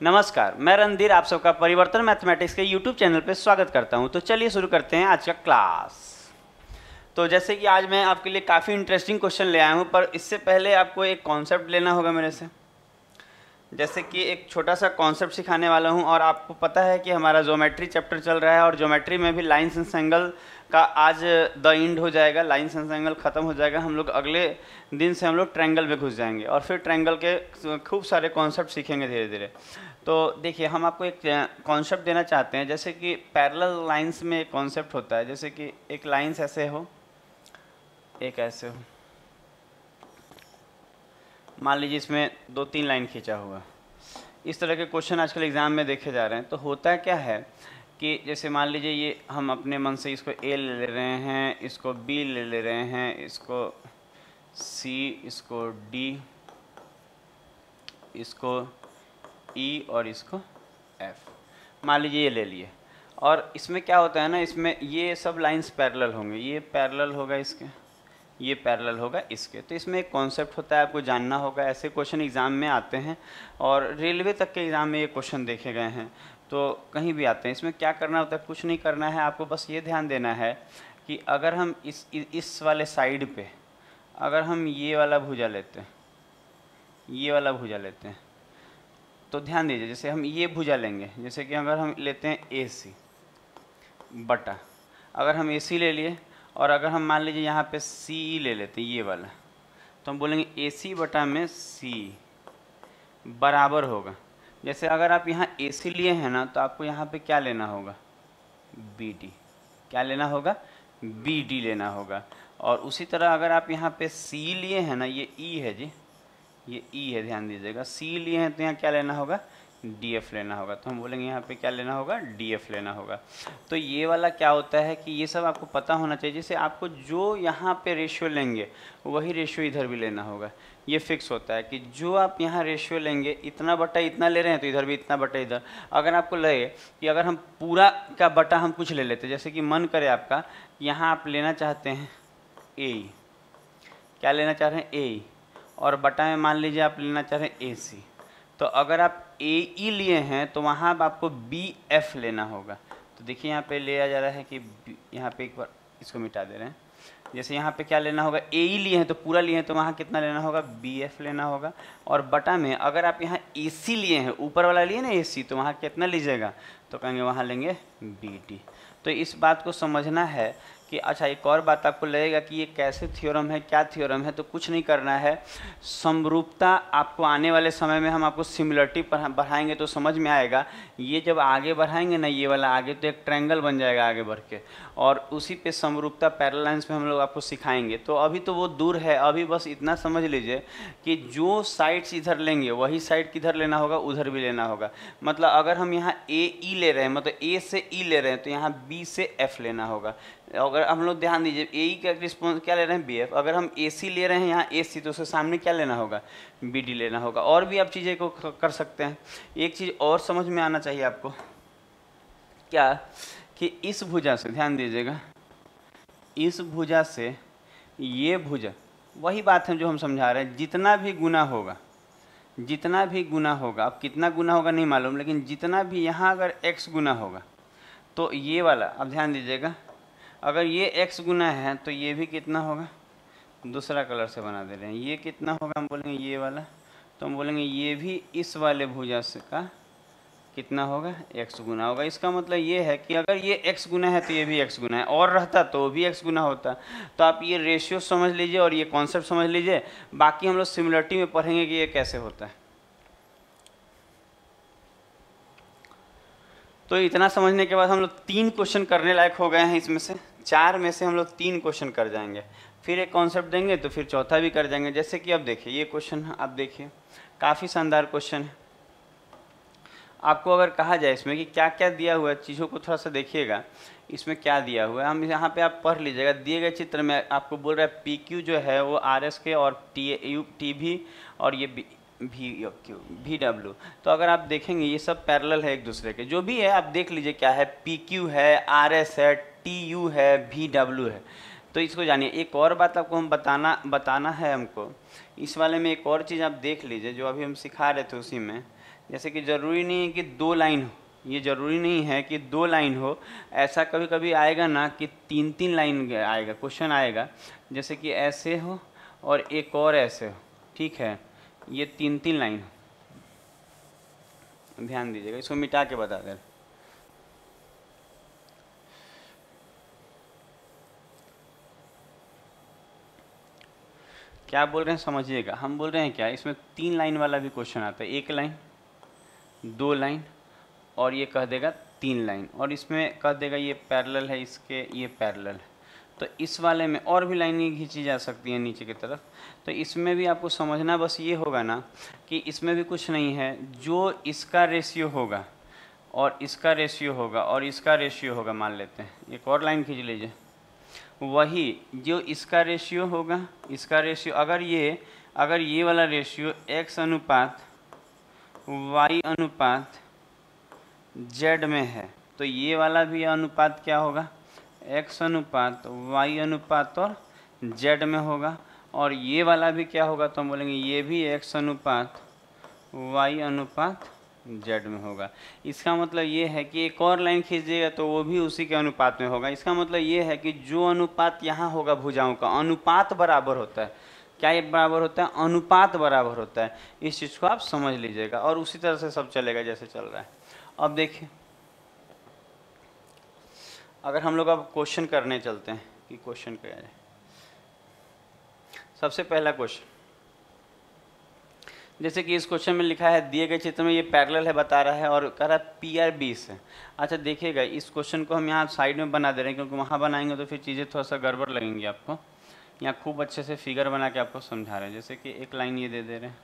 नमस्कार, मैं रणधीर आप सबका परिवर्तन मैथमेटिक्स के यूट्यूब चैनल पे स्वागत करता हूं। तो चलिए शुरू करते हैं आज का क्लास। तो जैसे कि आज मैं आपके लिए काफ़ी इंटरेस्टिंग क्वेश्चन ले आया हूं, पर इससे पहले आपको एक कॉन्सेप्ट लेना होगा मेरे से। जैसे कि एक छोटा सा कॉन्सेप्ट सिखाने वाला हूं, और आपको पता है कि हमारा ज्योमेट्री चैप्टर चल रहा है और ज्योमेट्री में भी लाइन्स एंड एंगल का आज द एंड हो जाएगा। लाइन्स एंड एंगल ख़त्म हो जाएगा। हम लोग अगले दिन से हम लोग ट्रायंगल में घुस जाएंगे और फिर ट्रायंगल के खूब सारे कॉन्सेप्ट सीखेंगे धीरे धीरे। तो देखिए, हम आपको एक कॉन्सेप्ट देना चाहते हैं। जैसे कि पैरेलल लाइंस में एक कॉन्सेप्ट होता है, जैसे कि एक लाइन्स ऐसे हो, एक ऐसे हो, मान लीजिए इसमें 2-3 लाइन खींचा हुआ। इस तरह के क्वेश्चन आजकल एग्ज़ाम में देखे जा रहे हैं। तो होता क्या है कि जैसे मान लीजिए ये हम अपने मन से इसको ए ले रहे हैं, इसको बी ले रहे हैं, इसको सी, इसको डी, इसको ई और इसको एफ, मान लीजिए ये ले लिए। और इसमें क्या होता है ना, इसमें ये सब लाइंस पैरेलल होंगे, ये पैरेलल होगा इसके, ये पैरेलल होगा इसके। तो इसमें एक कॉन्सेप्ट होता है, आपको जानना होगा। ऐसे क्वेश्चन एग्ज़ाम में आते हैं और रेलवे तक के एग्ज़ाम में ये क्वेश्चन देखे गए हैं, तो कहीं भी आते हैं। इसमें क्या करना होता है, कुछ नहीं करना है आपको, बस ये ध्यान देना है कि अगर हम इस वाले साइड पे अगर हम ये वाला भुजा लेते हैं, ये वाला भुजा लेते हैं, तो ध्यान दीजिए, जैसे हम ये भुजा लेंगे, जैसे कि अगर हम लेते हैं ए सी बटा, अगर हम ए सी ले लिए और अगर हम मान लीजिए यहाँ पे सी ई ले लेते हैं ये वाला, तो हम बोलेंगे ए सी बटा में सी बराबर होगा। जैसे अगर आप यहाँ ए सी लिए हैं ना, तो आपको यहाँ पे क्या लेना होगा, बी डी। क्या लेना होगा, बी डी लेना होगा। और उसी तरह अगर आप यहाँ पे सी लिए हैं ना, ये ई है जी, ये ई है, ध्यान दीजिएगा। सी लिए हैं तो यहाँ क्या लेना होगा, डी एफ लेना होगा। तो हम बोलेंगे यहाँ पे क्या लेना होगा, डी एफ लेना होगा। तो ये वाला क्या होता है कि ये सब आपको पता होना चाहिए। जैसे आपको जो यहाँ पे रेशियो लेंगे वही रेशियो इधर भी लेना होगा। ये फिक्स होता है कि जो आप यहाँ रेशियो लेंगे, इतना बटा इतना ले रहे हैं तो इधर भी इतना बटा इधर। अगर आपको लगे कि अगर हम पूरा का बटा हम कुछ ले लेते, जैसे कि मन करे आपका, यहाँ आप लेना चाहते हैं ए, क्या लेना चाह रहे हैं, ए, और बटा में मान लीजिए आप लेना चाह रहे हैं ए सी। तो अगर आप ए ई लिए हैं तो वहाँ आपको बी एफ लेना होगा। तो देखिए यहाँ पे लिया जा रहा है कि यहाँ पे एक बार इसको मिटा दे रहे हैं। जैसे यहाँ पे क्या लेना होगा, ए ई लिए हैं तो पूरा लिए हैं तो वहाँ कितना लेना होगा, बी एफ लेना होगा। और बटा में अगर आप यहाँ ए सी लिए हैं, ऊपर वाला लिए ना ए सी, तो वहाँ कितना लीजिएगा, तो कहेंगे वहाँ लेंगे बी टी। तो इस बात को समझना है कि अच्छा, एक और बात आपको लगेगा कि ये कैसे थ्योरम है, क्या थ्योरम है। तो कुछ नहीं करना है, समरूपता आपको आने वाले समय में हम आपको सिमिलरिटी बढ़ाएंगे तो समझ में आएगा। ये जब आगे बढ़ाएंगे ना, ये वाला आगे, तो एक ट्रायंगल बन जाएगा आगे बढ़ के, और उसी पे समरूपता पैरेलल लाइंस पे हम लोग आपको सिखाएंगे। तो अभी तो वो दूर है, अभी बस इतना समझ लीजिए कि जो साइड्स इधर लेंगे वही साइड किधर लेना होगा, उधर भी लेना होगा। मतलब अगर हम यहाँ ए ई ले रहे हैं, मतलब ए से ई ले रहे हैं, तो यहाँ बी से एफ लेना होगा। अगर हम लोग ध्यान दीजिए, ए ई का रिस्पॉन्स क्या ले रहे हैं, बी एफ। अगर हम ए सी ले रहे हैं यहाँ ए सी, तो उसके सामने क्या लेना होगा, बी डी लेना होगा। और भी आप चीज़ें को कर सकते हैं। एक चीज़ और समझ में आना चाहिए आपको, क्या कि इस भुजा से, ध्यान दीजिएगा, इस भुजा से ये भुजा, वही बात है जो हम समझा रहे हैं। जितना भी गुना होगा, जितना भी गुना होगा, अब कितना गुना होगा नहीं मालूम, लेकिन जितना भी यहाँ अगर x गुना होगा, तो ये वाला, अब ध्यान दीजिएगा, अगर ये x गुना है तो ये भी कितना होगा, दूसरा कलर से बना दे रहे हैं, ये कितना होगा, हम बोलेंगे ये वाला, तो हम बोलेंगे ये भी इस वाले भुजा से का कितना होगा, x गुना होगा। इसका मतलब ये है कि अगर ये x गुना है तो ये भी x गुना है, और रहता तो भी x गुना होता। तो आप ये रेशियो समझ लीजिए और ये कॉन्सेप्ट समझ लीजिए। बाकी हम लोग सिमिलरिटी में पढ़ेंगे कि ये कैसे होता है। तो इतना समझने के बाद हम लोग 3 क्वेश्चन करने लायक हो गए हैं। इसमें से 4 में से हम लोग 3 क्वेश्चन कर जाएंगे, फिर एक कॉन्सेप्ट देंगे तो फिर चौथा भी कर जाएंगे। जैसे कि अब देखिए, ये क्वेश्चन आप देखिए, काफ़ी शानदार क्वेश्चन है। आपको अगर कहा जाए इसमें कि क्या क्या दिया हुआ है, चीज़ों को थोड़ा सा देखिएगा, इसमें क्या दिया हुआ है। हम यहाँ पे आप पढ़ लीजिएगा। दिए गए चित्र में आपको बोल रहा है पी क्यू जो है वो आर एस के, और टी भी, और ये भी डब्ल्यू। तो अगर आप देखेंगे ये सब पैरेलल है एक दूसरे के, जो भी है आप देख लीजिए क्या है, पी क्यू है, आर एस है, टी यू है, भी डब्ल्यू है। तो इसको जानिए। एक और बात आपको हम बताना है हमको इस वाले में, एक और चीज़ आप देख लीजिए जो अभी हम सिखा रहे थे उसी में। जैसे कि ज़रूरी नहीं है कि 2 लाइन हो, ये ज़रूरी नहीं है कि 2 लाइन हो, ऐसा कभी कभी आएगा ना कि 3-3 लाइन आएगा, क्वेश्चन आएगा जैसे कि ऐसे हो और एक और ऐसे हो, ठीक है, ये 3-3 लाइन हो। ध्यान दीजिएगा, इसको मिटा के बता दें। क्या बोल रहे हैं समझिएगा, हम बोल रहे हैं क्या, इसमें 3 लाइन वाला भी क्वेश्चन आता है, 1 लाइन, 2 लाइन और ये कह देगा 3 लाइन, और इसमें कह देगा ये पैरेलल है इसके, ये पैरेलल है। तो इस वाले में और भी लाइनें खींची जा सकती हैं नीचे की तरफ। तो इसमें भी आपको समझना बस ये होगा ना कि इसमें भी कुछ नहीं है, जो इसका रेशियो होगा और इसका रेशियो होगा और इसका रेशियो होगा, मान लेते हैं एक और लाइन खींच लीजिए, वही जो इसका रेशियो होगा, इसका रेशियो अगर ये वाला रेशियो x अनुपात y अनुपात z में है, तो ये वाला भी अनुपात क्या होगा, x अनुपात y अनुपात और z में होगा, और ये वाला भी क्या होगा, तो हम बोलेंगे ये भी x अनुपात y अनुपात z में होगा। इसका मतलब ये है कि एक और लाइन खींचिएगा तो वो भी उसी के अनुपात में होगा। इसका मतलब ये है कि जो अनुपात यहाँ होगा भुजाओं का, अनुपात बराबर होता है, क्या ये बराबर होता है, अनुपात बराबर होता है। इस चीज़ को आप समझ लीजिएगा और उसी तरह से सब चलेगा जैसे चल रहा है। अब देखिए, अगर हम लोग अब क्वेश्चन करने चलते हैं कि क्वेश्चन क्या है। सबसे पहला क्वेश्चन, जैसे कि इस क्वेश्चन में लिखा है दिए गए चित्र में ये पैरेलल है बता रहा है और कह रहा है PR 20 है। अच्छा देखिएगा, इस क्वेश्चन को हम यहाँ साइड में बना दे रहे हैं क्योंकि वहाँ बनाएंगे तो फिर चीज़ें थोड़ा सा गड़बड़ लगेंगी आपको। यहाँ खूब अच्छे से फिगर बना के आपको समझा रहे हैं। जैसे कि एक लाइन ये दे रहे हैं,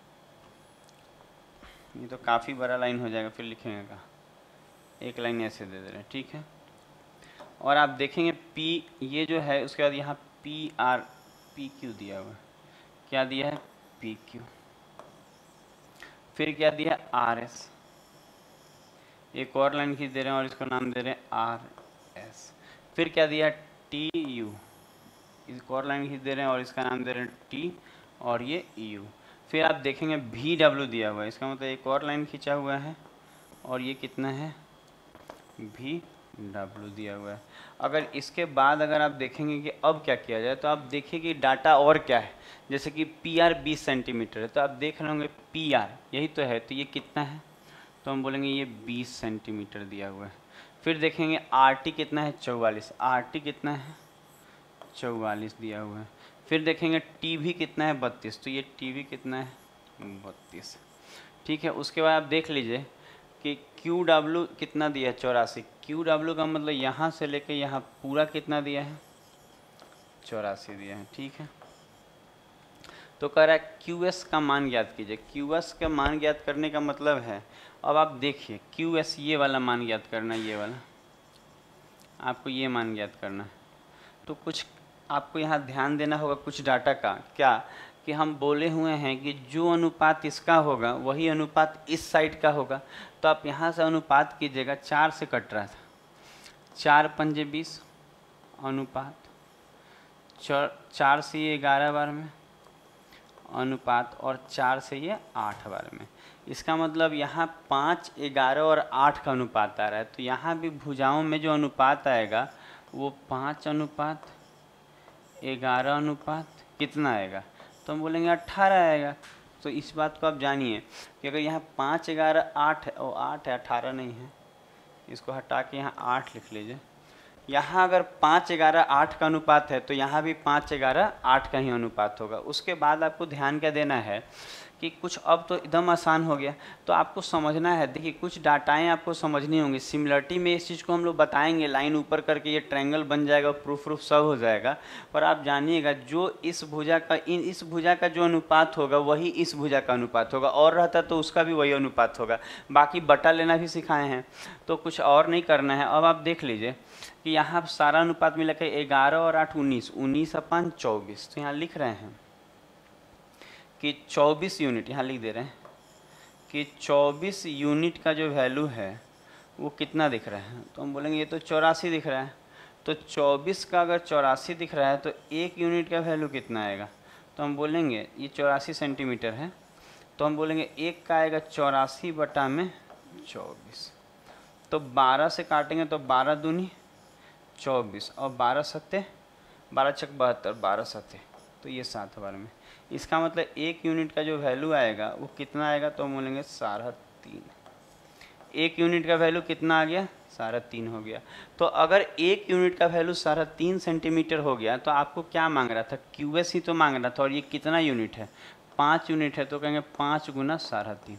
ये तो काफ़ी बड़ा लाइन हो जाएगा, फिर लिखेंगे कहाँ, एक लाइन ऐसे दे रहे हैं, ठीक है। और आप देखेंगे P ये जो है, उसके बाद यहाँ PQ दिया हुआ है, क्या दिया है PQ, फिर क्या दिया RS, एक और लाइन खींच दे रहे हैं और इसको नाम दे रहे हैं RS, फिर क्या दिया TU, एक और लाइन खींच दे रहे हैं और इसका नाम दे रहे हैं T और ये U, फिर आप देखेंगे VW दिया हुआ है, इसका मतलब एक और लाइन खींचा हुआ है और ये कितना है VW दिया हुआ है। अगर इसके बाद अगर आप देखेंगे कि अब क्या किया जाए, तो आप देखिए कि डाटा और क्या है। जैसे कि PR 20 सेंटीमीटर है, तो आप देख रहे होंगे PR यही तो है, तो ये कितना है, तो हम बोलेंगे ये 20 सेंटीमीटर दिया हुआ है। फिर देखेंगे RT कितना है 44, RT कितना है 44 दिया हुआ है। फिर देखेंगे TV कितना है 32, तो ये TV कितना है 32, ठीक है। उसके बाद आप देख लीजिए कि QW कितना दिया है 84, QW का मतलब यहाँ से लेके यहाँ पूरा कितना दिया है 84 दिया है, ठीक है। तो कह रहा है QS का मान ज्ञात कीजिए। QS का मान ज्ञात करने का मतलब है, अब आप देखिए QS ये वाला मान ज्ञात करना है, ये वाला आपको ये मान ज्ञात करना है। तो कुछ आपको यहाँ ध्यान देना होगा कुछ डाटा का, क्या कि हम बोले हुए हैं कि जो अनुपात इसका होगा वही अनुपात इस साइड का होगा। तो आप यहाँ से अनुपात कीजिएगा, 4 से कट रहा था, 4 पंजे 20 अनुपात 4 से ये 11 बार में अनुपात और 4 से ये 8 बार में। इसका मतलब यहाँ 5, 11 और 8 का अनुपात आ रहा है। तो यहाँ भी भुजाओं में जो अनुपात आएगा वो 5 अनुपात 11 अनुपात कितना आएगा, तो हम बोलेंगे 18 आएगा। तो इस बात को आप जानिए कि अगर यहाँ 5, 11, 8 है, और 8 है 18 नहीं है, इसको हटा के यहाँ 8 लिख लीजिए। यहाँ अगर 5, 11, 8 का अनुपात है तो यहाँ भी 5, 11, 8 का ही अनुपात होगा। उसके बाद आपको ध्यान क्या देना है कि कुछ अब तो एकदम आसान हो गया, तो आपको समझना है। देखिए कुछ डाटाएं आपको समझनी होंगी। सिमिलरिटी में इस चीज़ को हम लोग बताएंगे, लाइन ऊपर करके ये ट्रायंगल बन जाएगा, प्रूफ सब हो जाएगा। पर आप जानिएगा जो इस भुजा का जो अनुपात होगा वही इस भुजा का अनुपात होगा, और रहता तो उसका भी वही अनुपात होगा। बाकी बटा लेना भी सिखाए हैं, तो कुछ और नहीं करना है। अब आप देख लीजिए कि यहाँ सारा अनुपात मिला के 11 और 8 19, 19/24। तो यहाँ लिख रहे हैं कि 24 यूनिट, यहाँ लिख दे रहे हैं कि 24 यूनिट का जो वैल्यू है वो कितना दिख रहा है, तो हम बोलेंगे ये तो 84 दिख रहा है। तो 24 का अगर 84 दिख रहा है तो 1 यूनिट का वैल्यू कितना आएगा, तो हम बोलेंगे ये 84 सेंटीमीटर है तो हम बोलेंगे 1 का आएगा 84/24। तो 12 से काटेंगे तो 12 दूनी 24 और 12 सत्ते 12 छक 72, 12 सत्ते तो ये 7 बार में। इसका मतलब 1 यूनिट का जो वैल्यू आएगा वो कितना आएगा, तो हम बोलेंगे 3.5। 1 यूनिट का वैल्यू कितना आ गया, 3.5 हो गया। तो अगर 1 यूनिट का वैल्यू 3.5 सेंटीमीटर हो गया तो आपको क्या मांग रहा था, क्यूएस ही तो मांग रहा था। और ये कितना यूनिट है, 5 यूनिट है, तो कहेंगे 5 गुना 3.5।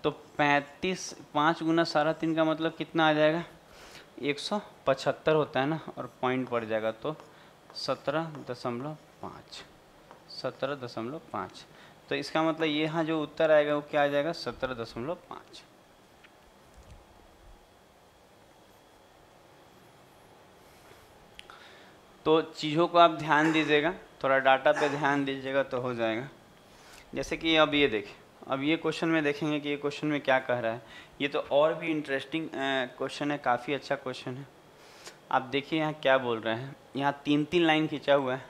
तो 35, 5 गुना 3.5 का मतलब कितना आ जाएगा, 175 होता है ना, और पॉइंट पड़ जाएगा तो 17.5, 17.5। तो इसका मतलब ये यहाँ जो उत्तर आएगा वो क्या आ जाएगा, 17.5। तो चीज़ों को आप ध्यान दीजिएगा, थोड़ा डाटा पे ध्यान दीजिएगा तो हो जाएगा। जैसे कि अब ये देखें, अब ये क्वेश्चन में देखेंगे कि ये क्वेश्चन में क्या कह रहा है। ये तो और भी इंटरेस्टिंग क्वेश्चन है, काफ़ी अच्छा क्वेश्चन है। आप देखिए यहाँ क्या बोल रहे हैं, यहाँ 3-3 लाइन खींचा हुआ है।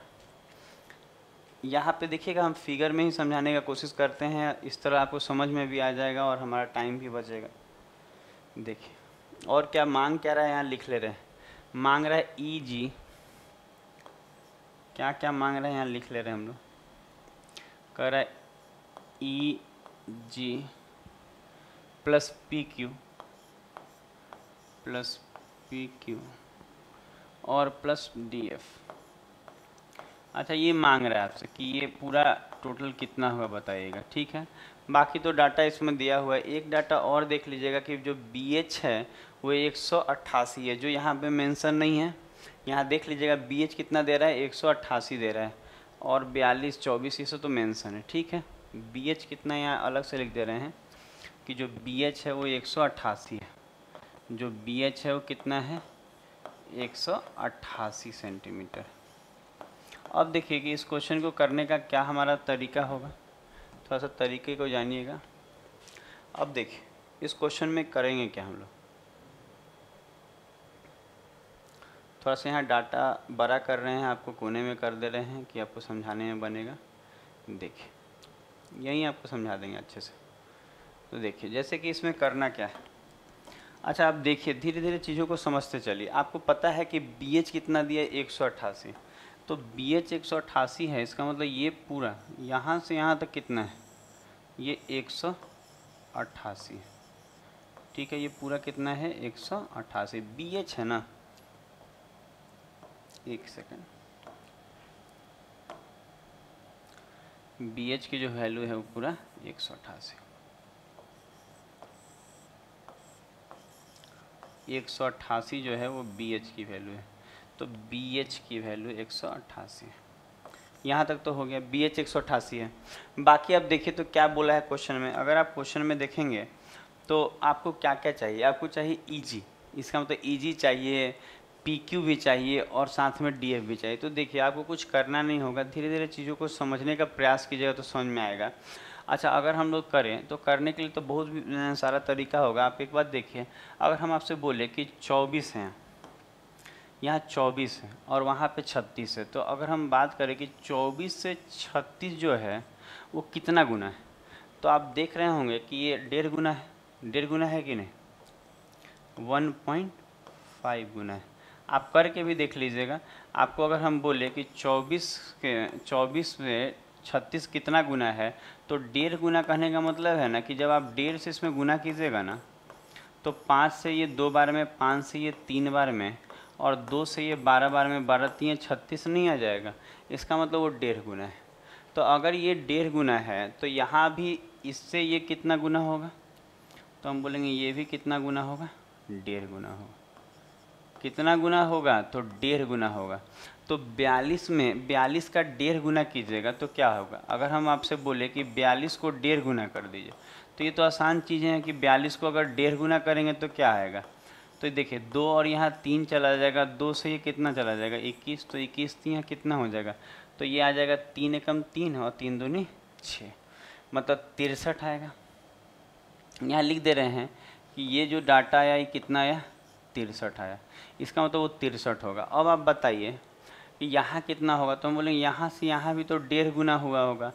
यहाँ पे देखिएगा, हम फिगर में ही समझाने का कोशिश करते हैं, इस तरह आपको समझ में भी आ जाएगा और हमारा टाइम भी बचेगा। देखिए और क्या मांग क्या रहा है, यहाँ लिख ले रहे हैं। मांग रहा है EG, क्या क्या मांग रहे हैं यहाँ लिख ले रहे हैं हम लोग। कह रहा है EG प्लस PQ और प्लस DF। अच्छा, ये मांग रहा है आपसे कि ये पूरा टोटल कितना होगा बताइएगा, ठीक है। बाकी तो डाटा इसमें दिया हुआ है। एक डाटा और देख लीजिएगा कि जो BH है वो 188 है, जो यहाँ पे मेंशन नहीं है। यहाँ देख लीजिएगा BH कितना दे रहा है, 188 दे रहा है, और 42, 24 ये सब तो मेंशन है, ठीक है। BH कितना यहाँ अलग से लिख दे रहे हैं कि जो BH है वो 188 है। जो BH है वो कितना है, 188 सेंटीमीटर। अब देखिए कि इस क्वेश्चन को करने का क्या हमारा तरीका होगा, थोड़ा सा तरीके को जानिएगा। अब देखिए इस क्वेश्चन में करेंगे क्या हम लोग, थोड़ा सा यहाँ डाटा बड़ा कर रहे हैं, आपको कोने में कर दे रहे हैं कि आपको समझाने में बनेगा। देखिए यहीं आपको समझा देंगे अच्छे से। तो देखिए जैसे कि इसमें करना क्या है। अच्छा आप देखिए धीरे धीरे चीज़ों को समझते चलिए। आपको पता है कि BH कितना दिया है, 188। तो BH 188 है, इसका मतलब ये पूरा यहाँ से यहाँ तक कितना है, ये 188, ठीक है। ये पूरा कितना है, 188। BH है ना, एक सेकंड, BH की जो वैल्यू है वो पूरा 188, 188 जो है वो BH की वैल्यू है। तो BH की वैल्यू 188 है। यहाँ तक तो हो गया, BH 188 है। बाकी आप देखिए तो क्या बोला है क्वेश्चन में। अगर आप क्वेश्चन में देखेंगे तो आपको क्या क्या चाहिए, आपको चाहिए EG, इसका मतलब EG चाहिए, PQ भी चाहिए और साथ में DF भी चाहिए। तो देखिए आपको कुछ करना नहीं होगा, धीरे धीरे चीज़ों को समझने का प्रयास कीजिएगा तो समझ में आएगा। अच्छा अगर हम लोग करें तो करने के लिए तो बहुत सारा तरीका होगा। आप एक बात देखिए, अगर हम आपसे बोले कि 24 हैं, यहाँ 24 है और वहाँ पे 36 है, तो अगर हम बात करें कि 24 से 36 जो है वो कितना गुना है, तो आप देख रहे होंगे कि ये 1.5 गुना है। 1.5 गुना है कि नहीं, 1.5 गुना है। आप करके भी देख लीजिएगा। आपको अगर हम बोले कि 24 में 36 कितना गुना है, तो 1.5 गुना कहने का मतलब है ना कि जब आप 1.5 से इसमें गुना कीजिएगा ना, तो 5 से ये 2 बार में, 5 से ये 3 बार में, और 2 से ये 12 बार में, 12 3 36 नहीं आ जाएगा। इसका मतलब वो 1.5 गुना है। तो अगर ये 1.5 गुना है तो यहाँ भी इससे ये कितना गुना होगा, तो हम बोलेंगे ये भी कितना गुना होगा, 1.5 गुना होगा। कितना गुना होगा, तो 1.5 गुना होगा। तो 42 में 42 का 1.5 गुना कीजिएगा तो क्या होगा। अगर हम आपसे बोले कि 42 को 1.5 गुना कर दीजिए, तो ये तो आसान चीज़ें हैं कि 42 को अगर 1.5 गुना करेंगे तो क्या आएगा। तो देखिए 2 और यहाँ 3 चला जाएगा, 2 से ये कितना चला जाएगा, 21। तो 21 यहाँ कितना हो जाएगा, तो ये आ जाएगा 3 एकम 3 और 3 दूनी 6, मतलब 63 आएगा। यहाँ लिख दे रहे हैं कि ये जो डाटा आया ये कितना आया, 63 आया। इसका मतलब वो 63 होगा। अब आप बताइए कि यहाँ कितना होगा, तो हम बोलेंगे यहाँ से यहाँ भी तो 1.5 गुना हुआ होगा।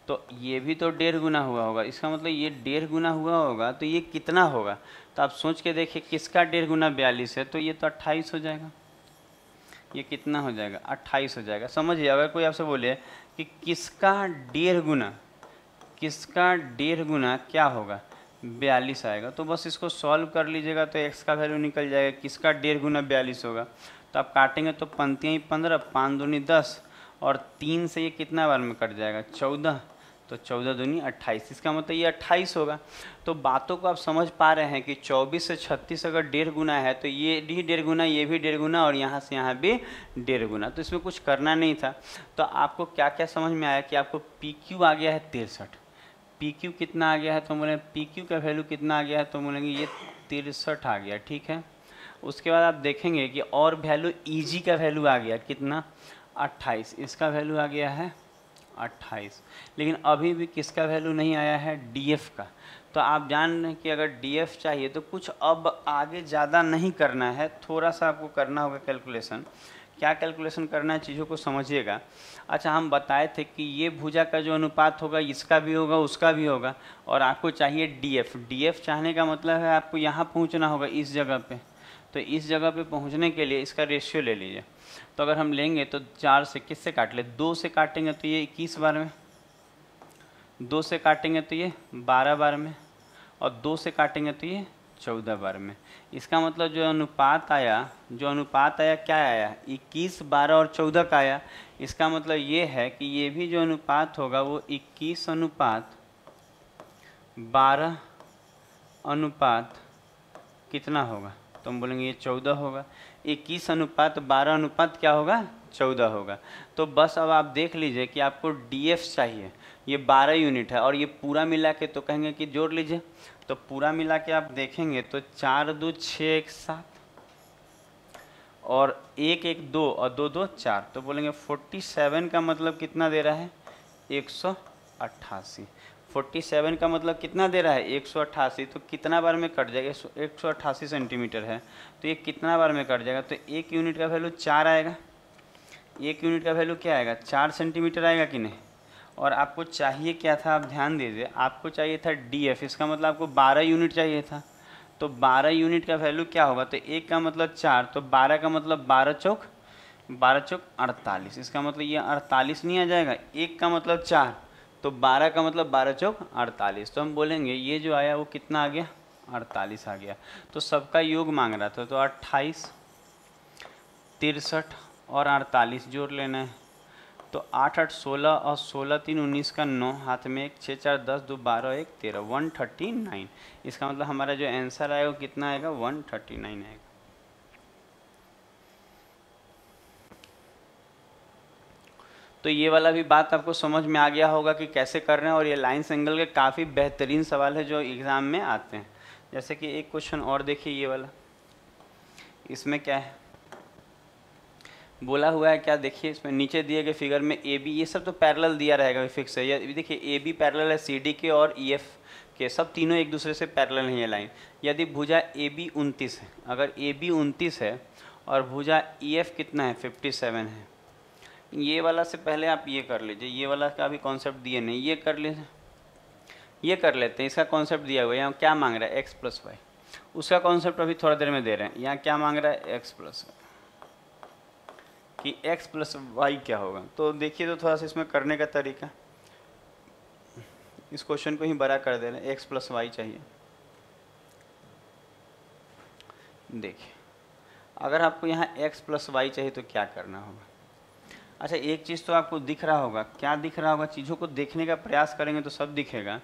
तो ये भी तो 1.5 गुना हुआ होगा, इसका मतलब ये 1.5 गुना हुआ होगा, तो ये कितना होगा? तो आप सोच के देखिए, किसका 1.5 गुना 42 है, तो ये तो 28 हो जाएगा। ये कितना हो जाएगा? 28 हो जाएगा। समझिए, अगर कोई आपसे बोले कि किसका 1.5 गुना, किसका 1.5 गुना क्या होगा? 42 आएगा। तो बस इसको सॉल्व कर लीजिएगा तो x का वैल्यू निकल जाएगा। किसका 1.5 गुना 42 होगा? तो आप काटेंगे तो पंक्तियाँ ही 15, 5 दूनी 10 और 3 से ये कितना बार में कट जाएगा? 14। तो 14 दूनी 28, इसका मतलब ये 28 होगा। तो बातों को आप समझ पा रहे हैं कि 24 से 36 अगर 1.5 गुना है तो ये भी 1.5 गुना, ये भी 1.5 गुना और यहाँ से यहाँ भी 1.5 गुना। तो इसमें कुछ करना नहीं था। तो आपको क्या क्या समझ में आया कि आपको PQ आ गया है 63। PQ कितना आ गया है? तो बोले PQ का वैल्यू कितना आ गया है? तो बोलेंगे ये 63 आ गया। ठीक है, उसके बाद आप देखेंगे कि और वैल्यू EG का वैल्यू आ गया कितना? 28। इसका वैल्यू आ गया है 28। लेकिन अभी भी किसका वैल्यू नहीं आया है? DF का। तो आप जान रहे हैं कि अगर DF चाहिए तो कुछ अब आगे ज़्यादा नहीं करना है, थोड़ा सा आपको करना होगा कैलकुलेशन। क्या कैलकुलेशन करना है, चीज़ों को समझिएगा। अच्छा, हम बताए थे कि ये भुजा का जो अनुपात होगा इसका भी होगा, उसका भी होगा, और आपको चाहिए DF। DF चाहने का मतलब है आपको यहाँ पहुँचना होगा इस जगह पे। तो इस जगह पे पहुँचने के लिए इसका रेशियो ले लीजिए। तो अगर हम लेंगे तो 4 से किससे काट ले? 2 से काटेंगे तो ये 21 बार में, 2 से काटेंगे तो ये 12 बार में, और 2 से काटेंगे तो ये 14 बार में। इसका मतलब जो अनुपात आया क्या आया? 21, 12 और 14 का आया। इसका मतलब ये है कि ये भी जो अनुपात होगा वो 21 अनुपात 12 अनुपात कितना होगा? तो हम बोलेंगे ये 14 होगा। 21 अनुपात 12 अनुपात क्या होगा? 14 होगा। तो बस अब आप देख लीजिए कि आपको DF चाहिए, ये 12 यूनिट है, और ये पूरा मिला के तो कहेंगे कि जोड़ लीजिए। तो पूरा मिला के आप देखेंगे तो 4 2 6 1 7 और 1 1 2 और 2 2 4। तो बोलेंगे 47 का मतलब कितना दे रहा है? 188। 47 का मतलब कितना दे रहा है? 188। तो कितना बार में कट जाएगा? 188 सेंटीमीटर है, तो ये कितना बार में कट जाएगा? तो 1 यूनिट का वैल्यू 4 आएगा। 1 यूनिट का वैल्यू क्या आएगा? 4 सेंटीमीटर आएगा कि नहीं? और आपको चाहिए क्या था? आप ध्यान दीजिए, आपको चाहिए था DF। इसका मतलब आपको 12 यूनिट चाहिए था। तो 12 यूनिट का वैल्यू क्या होगा? तो 1 का मतलब 4, तो 12 का मतलब 12 चौक 48। इसका मतलब ये 48 नहीं आ जाएगा? 1 का मतलब 4, तो 12 का मतलब 12 चौक 48। तो हम बोलेंगे ये जो आया वो कितना आ गया? 48 आ गया। तो सबका योग मांग रहा था, तो 28, 63 और 48 जोड़ लेना है। तो 8 8 16 और 16 3 19 का 9, हाथ में 1, 6 4 10 2 12 1 13, 139। इसका मतलब हमारा जो आंसर आएगा वो कितना आएगा? 139 आएगा। तो ये वाला भी बात आपको समझ में आ गया होगा कि कैसे कर रहे हैं। और ये लाइन्स एंगल के काफ़ी बेहतरीन सवाल है जो एग्ज़ाम में आते हैं। जैसे कि एक क्वेश्चन और देखिए, ये वाला, इसमें क्या है बोला हुआ है? क्या देखिए, इसमें नीचे दिए गए फिगर में AB, ये सब तो पैरेलल दिया रहेगा, फिक्स है। ये देखिए AB पैरेलल है CD के और EF के, सब तीनों एक दूसरे से पैरेलल है ये लाइन। यदि भुजा AB 29 है, अगर AB 29 है और भुजा EF कितना है? 57 है। ये वाला से पहले आप ये कर लीजिए, ये वाला का भी कॉन्सेप्ट दिए नहीं, ये कर लीजिए, ये कर लेते हैं। इसका कॉन्सेप्ट दिया हुआ है, यहाँ क्या मांग रहा है? x + y। उसका कॉन्सेप्ट अभी थोड़ा देर में दे रहे हैं। यहाँ क्या मांग रहा है? x + y, कि x + y क्या होगा। तो देखिए, तो थोड़ा सा इसमें करने का तरीका, इस क्वेश्चन को ही बड़ा कर दे रहे हैं। x + y चाहिए। देखिए, अगर आपको यहाँ x + y चाहिए तो क्या करना होगा? अच्छा, एक चीज़ तो आपको दिख रहा होगा। क्या दिख रहा होगा? चीज़ों को देखने का प्रयास करेंगे तो सब दिखेगा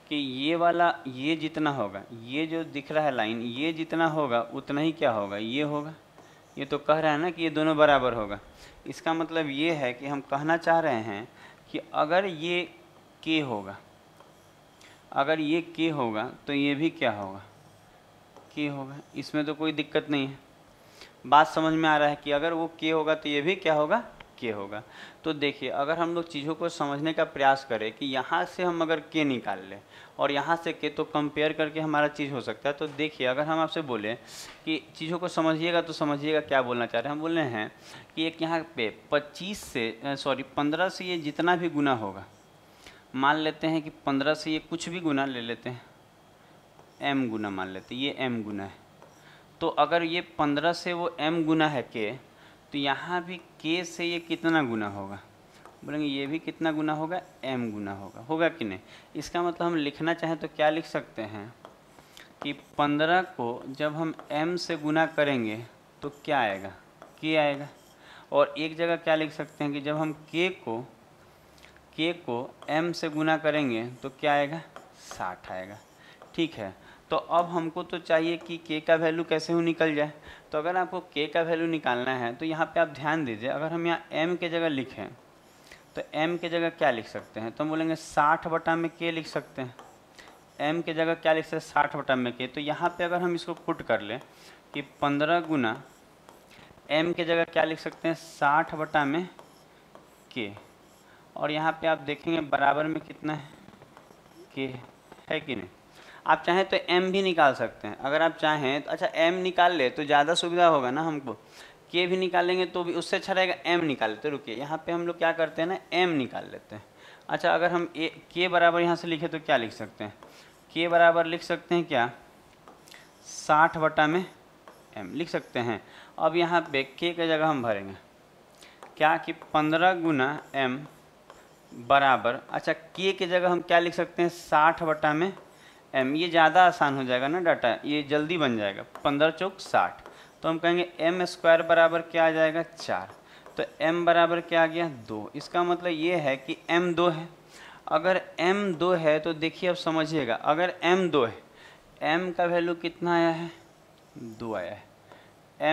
कि ये वाला, ये जितना होगा, ये जो दिख रहा है लाइन, ये जितना होगा उतना ही क्या होगा? ये होगा। ये तो कह रहा है ना कि ये दोनों बराबर होगा। इसका मतलब ये है कि हम कहना चाह रहे हैं कि अगर ये k होगा, अगर ये k होगा तो ये भी क्या होगा? k होगा। इसमें तो कोई दिक्कत नहीं है। बात समझ में आ रहा है कि अगर वो k होगा तो ये भी क्या होगा? k होगा। तो देखिए, अगर हम लोग चीज़ों को समझने का प्रयास करें कि यहाँ से हम अगर k निकाल लें और यहाँ से k, तो कंपेयर करके हमारा चीज़ हो सकता है। तो देखिए, अगर हम आपसे बोलें कि चीज़ों को समझिएगा तो समझिएगा क्या बोलना चाह रहे हैं। हम बोल रहे हैं कि एक यहाँ पे 15 से ये जितना भी गुना होगा, मान लेते हैं कि 15 से ये कुछ भी गुना ले लेते हैं, m गुना मान लेते हैं, ये m गुना है। तो अगर ये 15 से वो m गुना है k, तो यहाँ भी k से ये कितना गुना होगा? बोलेंगे ये भी कितना गुना होगा? m गुना होगा। होगा कि नहीं? इसका मतलब हम लिखना चाहें तो क्या लिख सकते हैं कि 15 को जब हम m से गुना करेंगे तो क्या आएगा? k आएगा। और एक जगह क्या लिख सकते हैं कि जब हम k को m से गुना करेंगे तो क्या आएगा? 60 आएगा। ठीक है, तो अब हमको तो चाहिए कि k का वैल्यू कैसे हो निकल जाए। तो अगर आपको k का वैल्यू निकालना है तो यहाँ पे आप ध्यान दीजिए, अगर हम यहाँ m के जगह लिखें तो m के जगह क्या लिख सकते हैं? तो हम बोलेंगे 60 बटा में k लिख सकते हैं। m के जगह क्या लिख सकते हैं? 60 बटा में k। तो यहाँ पे अगर हम इसको पुट कर लें कि 15 गुना m के जगह क्या लिख सकते हैं? 60 बटा में k। और यहाँ पे आप देखेंगे बराबर में कितना है? k है कि नहीं? आप चाहें तो m भी निकाल सकते हैं, अगर आप चाहें तो। अच्छा, m निकाल ले तो ज़्यादा सुविधा होगा ना हमको। k भी निकालेंगे तो भी उससे अच्छा रहेगा m निकाल लेते। रुकिए, यहाँ पे हम लोग क्या करते हैं ना, m निकाल लेते हैं। अच्छा, अगर हम k बराबर यहाँ से लिखे तो क्या लिख सकते हैं? k बराबर लिख सकते हैं क्या? 60 बटा में m लिख सकते हैं। अब यहाँ पे k की जगह हम भरेंगे क्या कि 15 गुना m बराबर, अच्छा k की जगह हम क्या लिख सकते हैं? 60 बटा में m। ये ज़्यादा आसान हो जाएगा ना डाटा, ये जल्दी बन जाएगा। 15 चौक 60, तो हम कहेंगे m स्क्वायर बराबर क्या आ जाएगा? 4। तो m बराबर क्या आ गया? 2। इसका मतलब ये है कि m 2 है। अगर m 2 है तो देखिए अब समझिएगा, अगर m 2 है, m का वैल्यू कितना आया है? 2 आया है।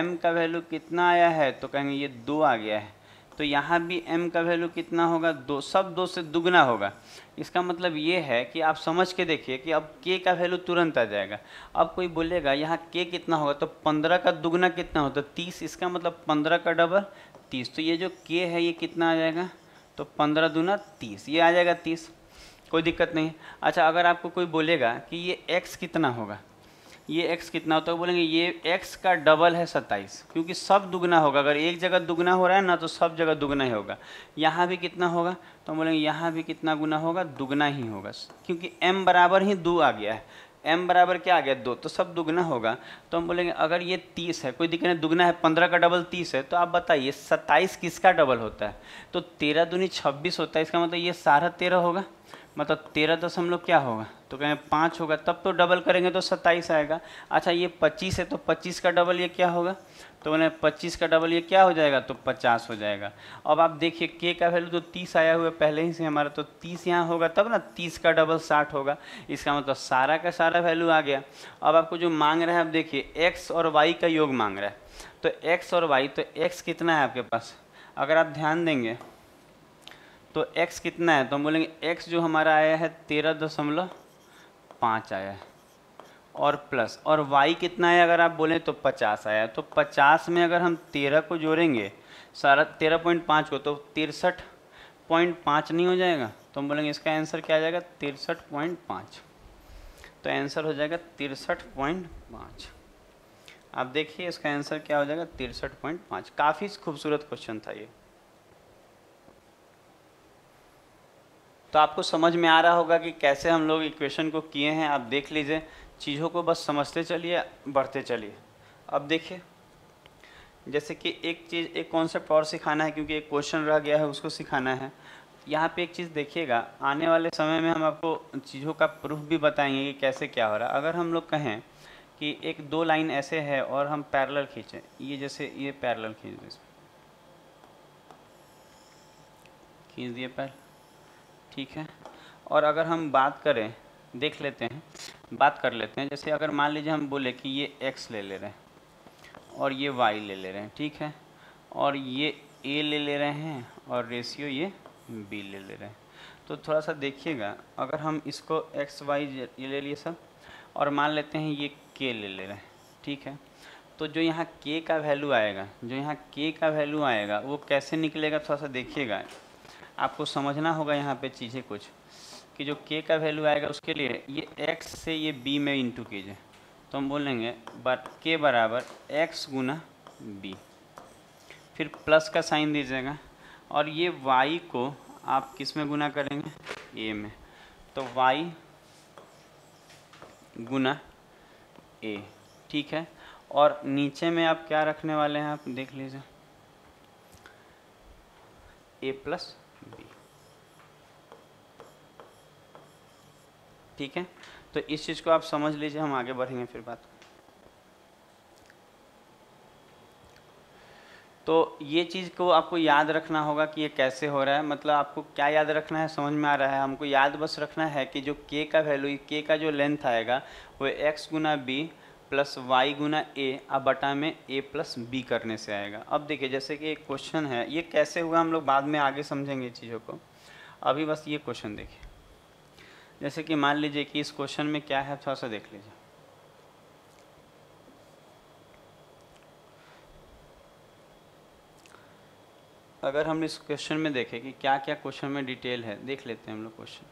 m का वैल्यू कितना आया है? तो कहेंगे ये 2 आ गया है। तो यहाँ भी m का वैल्यू कितना होगा? 2। सब 2 से दुगना होगा। इसका मतलब ये है कि आप समझ के देखिए कि अब k का वैल्यू तुरंत आ जाएगा। अब कोई बोलेगा यहाँ k कितना होगा? तो 15 का दुगना कितना होता? 30। इसका मतलब 15 का डबल 30। तो ये जो k है ये कितना आ जाएगा? तो 15 दूना 30, ये आ जाएगा 30। कोई दिक्कत नहीं। अच्छा, अगर आपको कोई बोलेगा कि ये x कितना होगा, ये x कितना होता है, बोलेंगे ये x का डबल है 27, क्योंकि सब दुगना होगा। अगर एक जगह दुगना हो रहा है ना तो सब जगह दुगना ही होगा। यहाँ भी कितना होगा? तो हम बोलेंगे यहाँ भी कितना गुना होगा? दुगना ही होगा, क्योंकि m बराबर ही 2 आ गया है। m बराबर क्या आ गया? 2, तो सब दुगना होगा। तो हम बोलेंगे अगर ये 30 है, कोई दिक्कत नहीं, दुगना है, 15 का डबल 30 है, तो आप बताइए 27 किसका डबल होता है? तो 13 दूनी 26 होता है। इसका मतलब ये सारा 13 होगा, मतलब 13 दशमलव क्या होगा? तो कहें 5 होगा, तब तो डबल करेंगे तो 27 आएगा। अच्छा, ये 25 है तो 25 का डबल ये क्या होगा? तो बोले 25 का डबल ये क्या हो जाएगा? तो 50 हो जाएगा। अब आप देखिए k का वैल्यू तो 30 आया हुआ है पहले ही से हमारा, तो 30 यहाँ होगा तब ना, 30 का डबल 60 होगा। इसका मतलब सारा का सारा वैल्यू आ गया। अब आपको जो मांग रहा है, अब देखिए x और y का योग मांग रहा है। तो x और y, तो x कितना है आपके पास? अगर आप ध्यान देंगे तो x कितना है? तो हम बोलेंगे x जो हमारा आया है 13.5 आया है, और प्लस, और y कितना है अगर आप बोलें तो 50 आया है। तो 50 में अगर हम 13 को जोड़ेंगे, सारा 13.5 को, तो 63.5 नहीं हो जाएगा? तो हम बोलेंगे इसका आंसर क्या आ जाएगा? 63.5। तो आंसर हो जाएगा 63.5। आप देखिए इसका आंसर क्या हो जाएगा? 63.5। काफ़ी खूबसूरत क्वेश्चन था ये। तो आपको समझ में आ रहा होगा कि कैसे हम लोग इक्वेशन को किए हैं। आप देख लीजिए, चीज़ों को बस समझते चलिए, बढ़ते चलिए। अब देखिए, जैसे कि एक चीज़, एक कॉन्सेप्ट और सिखाना है, क्योंकि एक क्वेश्चन रह गया है उसको सिखाना है। यहाँ पे एक चीज़ देखिएगा, आने वाले समय में हम आपको चीज़ों का प्रूफ भी बताएंगे कि कैसे क्या हो रहा है। अगर हम लोग कहें कि एक 2 लाइन ऐसे है और हम पैरेलल खींचें, ये जैसे ये पैरेलल खींच दिए पैरेलल, ठीक है। और अगर हम बात करें, देख लेते हैं, बात कर लेते हैं, जैसे अगर मान लीजिए हम बोले कि ये x ले ले रहे हैं और ये y ले ले रहे हैं, ठीक है, और ये a ले रहे हैं और रेशियो ये b ले रहे हैं। तो थोड़ा सा देखिएगा, अगर हम इसको x y ये ले लिए सब, और मान लेते हैं ये k ले रहे हैं, ठीक है, तो जो यहाँ k का वैल्यू आएगा, जो यहाँ k का वैल्यू आएगा वो कैसे निकलेगा? थोड़ा सा देखिएगा, आपको समझना होगा यहाँ पे चीज़ें कुछ, कि जो k का वैल्यू आएगा उसके लिए ये x से ये b में इंटू कीजिए। तो हम बोलेंगे k बराबर x गुना b, फिर प्लस का साइन दीजिएगा, और ये y को आप किस में गुना करेंगे? ए में, तो y गुना a, ठीक है। और नीचे में आप क्या रखने वाले हैं, आप देख लीजिए, a प्लस बी, ठीक है। तो इस चीज़ को आप समझ लीजिए, हम आगे बढ़ेंगे फिर बात। तो ये चीज़ को आपको याद रखना होगा कि ये कैसे हो रहा है, मतलब आपको क्या याद रखना है, समझ में आ रहा है। हमको याद बस रखना है कि जो k का वैल्यू, k का जो लेंथ आएगा वो x गुना बी प्लस वाई गुना ए अब बटा में a प्लस बी करने से आएगा। अब देखिए जैसे कि एक क्वेश्चन है, ये कैसे हुआ हम लोग बाद में आगे समझेंगे चीज़ों को, अभी बस ये क्वेश्चन देखिए। जैसे कि मान लीजिए कि इस क्वेश्चन में क्या है, थोड़ा सा देख लीजिए। अगर हम इस क्वेश्चन में देखें कि क्या क्या क्वेश्चन में डिटेल है, देख लेते हैं हम लोग क्वेश्चन।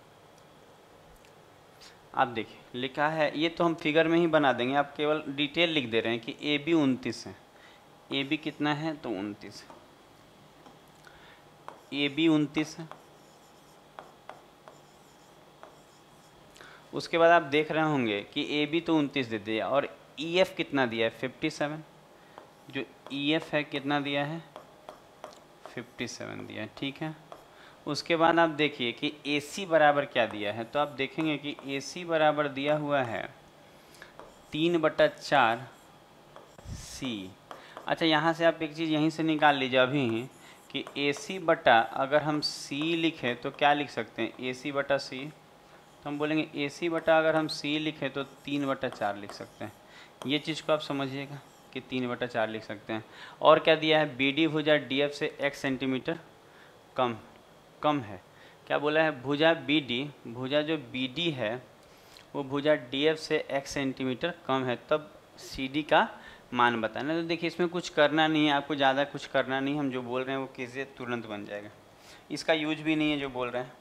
आप देखिए लिखा है, ये तो हम फिगर में ही बना देंगे, आप केवल डिटेल लिख दे रहे हैं कि ए बी 29 है। ए बी कितना है, तो 29 है। ए बी 29 है। उसके बाद आप देख रहे होंगे कि ए बी तो 29 दे दिया, और ई एफ कितना दिया है, 57। जो ई एफ है कितना दिया है, 57 दिया है, ठीक है। उसके बाद आप देखिए कि ए सी बराबर क्या दिया है, तो आप देखेंगे कि ए सी बराबर दिया हुआ है 3/4 सी। अच्छा, यहाँ से आप एक चीज़ यहीं से निकाल लीजिए अभी कि ए सी बटा, अगर हम सी लिखें तो क्या लिख सकते हैं, ए सी बटा सी, तो हम बोलेंगे ए सी बटा, अगर हम सी लिखें तो 3/4 लिख सकते हैं। ये चीज़ को आप समझिएगा कि 3/4 लिख सकते हैं। और क्या दिया है, बी डी भुजा डी एफ से x सेंटीमीटर कम है। क्या बोला है, भुजा बी डी, भुजा जो बी डी है वो भुजा डी एफ से x सेंटीमीटर कम है, तब सी डी का मान बताना। तो देखिए इसमें कुछ करना नहीं है, आपको ज़्यादा कुछ करना नहीं, हम जो बोल रहे हैं वो कीजिए, तुरंत बन जाएगा। इसका यूज भी नहीं है जो बोल रहे हैं।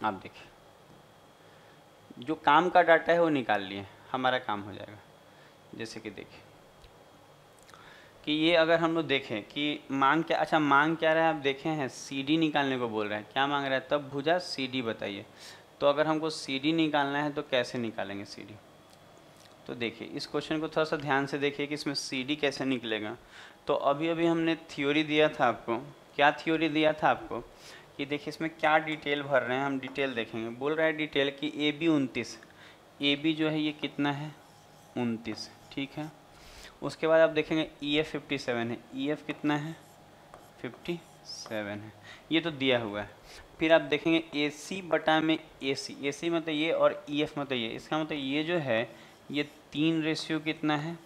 आप देखिए जो काम का डाटा है वो निकाल लिए, हमारा काम हो जाएगा। जैसे कि देखिए कि ये अगर हम लोग देखें कि मांग क्या, अच्छा मांग क्या रहा है, आप देखे हैं सी डी निकालने को बोल रहे हैं, क्या मांग रहा है, तब भुजा सी डी बताइए। तो अगर हमको सी डी निकालना है तो कैसे निकालेंगे सी डी, तो देखिए इस क्वेश्चन को थोड़ा सा ध्यान से देखिए कि इसमें सी डी कैसे निकलेगा। तो अभी अभी हमने थ्योरी दिया था आपको, क्या थ्योरी दिया था आपको कि देखिए इसमें क्या डिटेल भर रहे हैं, हम डिटेल देखेंगे। बोल रहा है डिटेल कि ए बी 29, ए बी जो है ये कितना है, 29, ठीक है। उसके बाद आप देखेंगे ई एफ 57 है, ई एफ कितना है, 57 है, ये तो दिया हुआ है। फिर आप देखेंगे ए सी बटा में ए सी मतलब ये, और ई एफ मतलब ये, इसका मतलब ये जो है ये 3 रेशियो कितना है,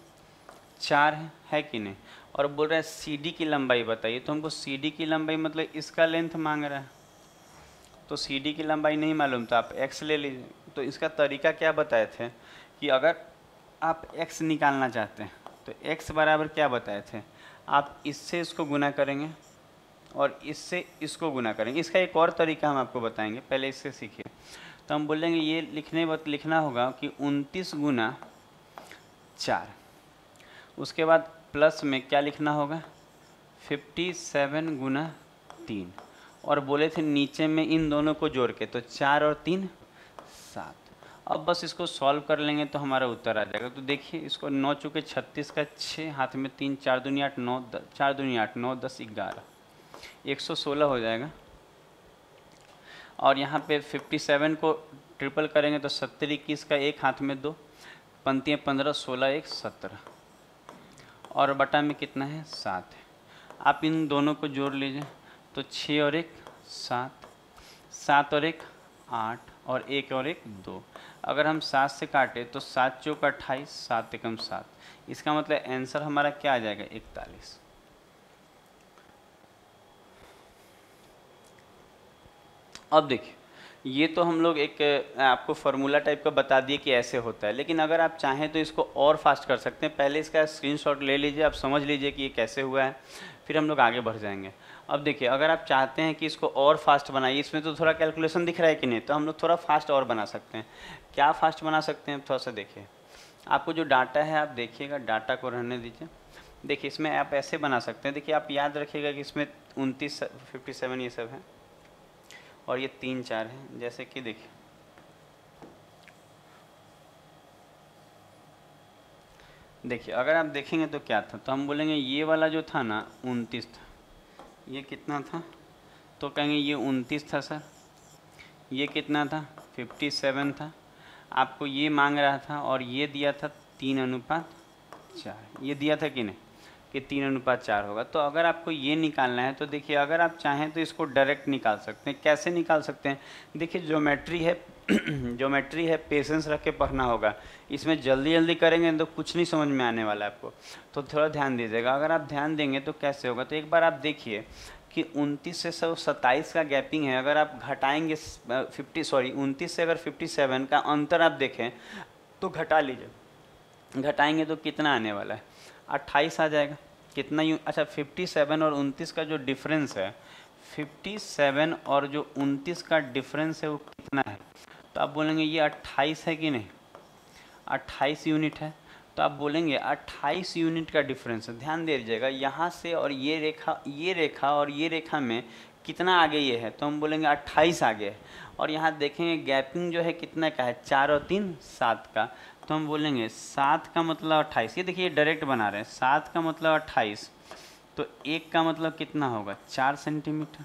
4 है कि नहीं। और बोल रहा है सी डी की लंबाई बताइए, तो हमको सी डी की लंबाई मतलब इसका लेंथ मांग रहा है, तो सी डी की लंबाई नहीं मालूम तो आप एक्स ले लीजिए। तो इसका तरीका क्या बताए थे कि अगर आप एक्स निकालना चाहते हैं तो x बराबर क्या बताए थे, आप इससे इसको गुना करेंगे और इससे इसको गुना करेंगे। इसका एक और तरीका हम आपको बताएंगे, पहले इससे सीखिए। तो हम बोलेंगे ये लिखना होगा कि 29 गुना 4, उसके बाद प्लस में क्या लिखना होगा, 57 गुना 3, और बोले थे नीचे में इन दोनों को जोड़ के, तो 4 और 3 7। अब बस इसको सॉल्व कर लेंगे तो हमारा उत्तर आ जाएगा। तो देखिए इसको 9 चुके 36 का 6, हाथ में 3, 4 दूनी 8, 9 4 दूनी 8, 9 10 11, 116 हो जाएगा। और यहाँ पे 57 को ट्रिपल करेंगे तो 70 21 का 1, हाथ में 2, पंक्तियाँ 15, 16 1 17, और बटा में कितना है, 7 है। आप इन दोनों को जोड़ लीजिए तो 6 और 1 7, 7 और 1 8, और 1 और 1 2। अगर हम 7 से काटे तो 7 चौक 28, 7 एकम 7, इसका मतलब आंसर हमारा क्या आ जाएगा, 41। अब देखिए ये तो हम लोग एक आपको फार्मूला टाइप का बता दिए कि ऐसे होता है, लेकिन अगर आप चाहें तो इसको और फास्ट कर सकते हैं। पहले इसका स्क्रीनशॉट ले लीजिए, आप समझ लीजिए कि ये कैसे हुआ है, फिर हम लोग आगे बढ़ जाएंगे। अब देखिए अगर आप चाहते हैं कि इसको और फास्ट बनाइए, इसमें तो थोड़ा कैलकुलेशन दिख रहा है कि नहीं, तो हम लोग थोड़ा फास्ट और बना सकते हैं। क्या फास्ट बना सकते हैं, थोड़ा सा देखिए। आपको जो डाटा है आप देखिएगा, डाटा को रहने दीजिए। देखिए इसमें आप ऐसे बना सकते हैं, देखिए आप याद रखिएगा कि इसमें 29 57 ये सब है। और ये 3 4 है। जैसे कि देखिए अगर आप देखेंगे तो क्या था, तो हम बोलेंगे ये वाला जो था ना 29 था, ये कितना था, तो कहेंगे ये 29 था सर, ये कितना था 57 था, आपको ये मांग रहा था और ये दिया था 3:4, ये दिया था कि नहीं कि 3:4 होगा। तो अगर आपको ये निकालना है तो देखिए अगर आप चाहें तो इसको डायरेक्ट निकाल सकते हैं। कैसे निकाल सकते हैं, देखिए ज्योमेट्री है ज्योमेट्री है, पेशेंस रख के पढ़ना होगा, इसमें जल्दी जल्दी करेंगे तो कुछ नहीं समझ में आने वाला है आपको, तो थोड़ा ध्यान दीजिएगा। अगर आप ध्यान देंगे तो कैसे होगा, तो एक बार आप देखिए कि 29 से 27 का गैपिंग है, अगर आप घटाएंगे 29 से अगर 57 का अंतर आप देखें तो घटा लीजिए, घटाएंगे तो कितना आने वाला है 28 आ जाएगा। कितना यूँ, अच्छा 57 और 29 का जो डिफरेंस है, 57 और जो 29 का डिफरेंस है वो कितना है, तो आप बोलेंगे ये 28 है कि नहीं, 28 यूनिट है। तो आप बोलेंगे 28 यूनिट का डिफरेंस है। ध्यान दे दीजिएगा यहाँ से और ये रेखा और ये रेखा में कितना आगे ये है, तो हम बोलेंगे 28 आगे है। और यहाँ देखेंगे गैपिंग जो है कितना का है, 4 और 3 7 का, तो हम बोलेंगे 7 का मतलब 28। ये देखिए डायरेक्ट बना रहे हैं, 7 का मतलब 28, तो 1 का मतलब कितना होगा 4 सेंटीमीटर,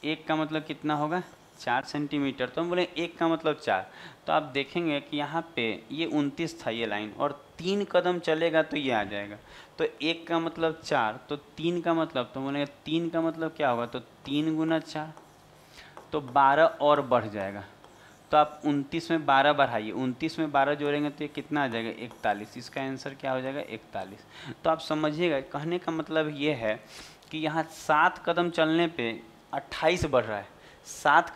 1 का मतलब कितना होगा 4 सेंटीमीटर, तो हम बोले 1 का मतलब 4। तो आप देखेंगे कि यहाँ पे ये 29 था ये लाइन, और 3 कदम चलेगा तो ये आ जाएगा, तो 1 का मतलब 4, तो 3 का मतलब, तो बोलेंगे 3 का मतलब क्या होगा, तो 3 गुना 4, तो 12 और बढ़ जाएगा। तो आप 29 में 12 बढ़ाइए, 29 में 12 जोड़ेंगे तो ये कितना आ जाएगा 41, इसका आंसर क्या हो जाएगा 41। तो आप समझिएगा, कहने का मतलब ये है कि यहाँ 7 कदम चलने पे 28 बढ़ रहा है। 7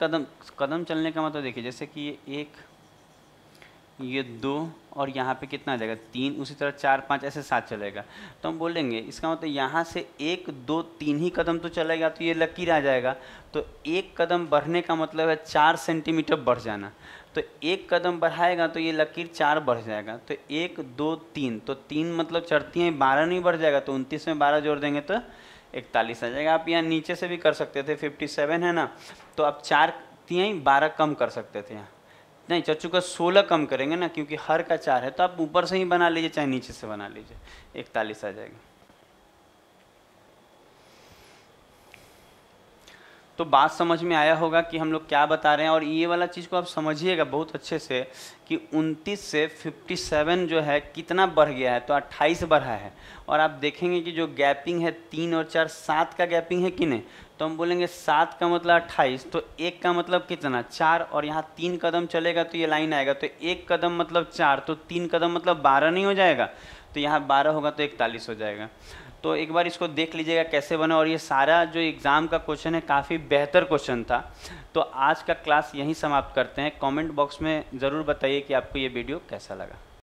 कदम चलने का मतलब देखिए, जैसे कि ये 1, ये 2 और यहाँ पे कितना आ जाएगा 3, उसी तरह 4 5 ऐसे 7 चलेगा। तो हम बोलेंगे इसका मतलब यहाँ से 1 2 3 ही कदम तो चलेगा तो ये लकीर आ जाएगा। तो 1 कदम बढ़ने का मतलब है 4 सेंटीमीटर बढ़ जाना, तो 1 कदम बढ़ाएगा तो ये लकीर 4 बढ़ जाएगा। तो 1 2 3, तो 3 मतलब चढ़ती हैं 12 नहीं बढ़ जाएगा, तो 29 में 12 जोड़ देंगे तो 41 आ जाएगा। आप यहाँ नीचे से भी कर सकते थे, 57 है ना, तो आप 4 तिहाई 12 कम कर सकते थे, यहाँ नहीं चच्चू का 16 कम करेंगे ना, क्योंकि हर का 4 है, तो आप ऊपर से ही बना लीजिए चाहे नीचे से बना लीजिए, 41 आ जाएगा। तो बात समझ में आया होगा कि हम लोग क्या बता रहे हैं। और ये वाला चीज़ को आप समझिएगा बहुत अच्छे से कि 29 से 57 जो है कितना बढ़ गया है, तो 28 बढ़ा है। और आप देखेंगे कि जो गैपिंग है 3 और 4 7 का गैपिंग है कि नहीं, तो हम बोलेंगे 7 का मतलब 28, तो 1 का मतलब कितना 4, और यहाँ 3 कदम चलेगा तो ये लाइन आएगा, तो 1 कदम मतलब 4, तो 3 कदम मतलब 12 नहीं हो जाएगा, तो यहाँ 12 होगा तो 41 हो जाएगा। तो एक बार इसको देख लीजिएगा कैसे बना। और ये सारा जो एग्ज़ाम का क्वेश्चन है काफ़ी बेहतर क्वेश्चन था। तो आज का क्लास यहीं समाप्त करते हैं। कमेंट बॉक्स में ज़रूर बताइए कि आपको ये वीडियो कैसा लगा।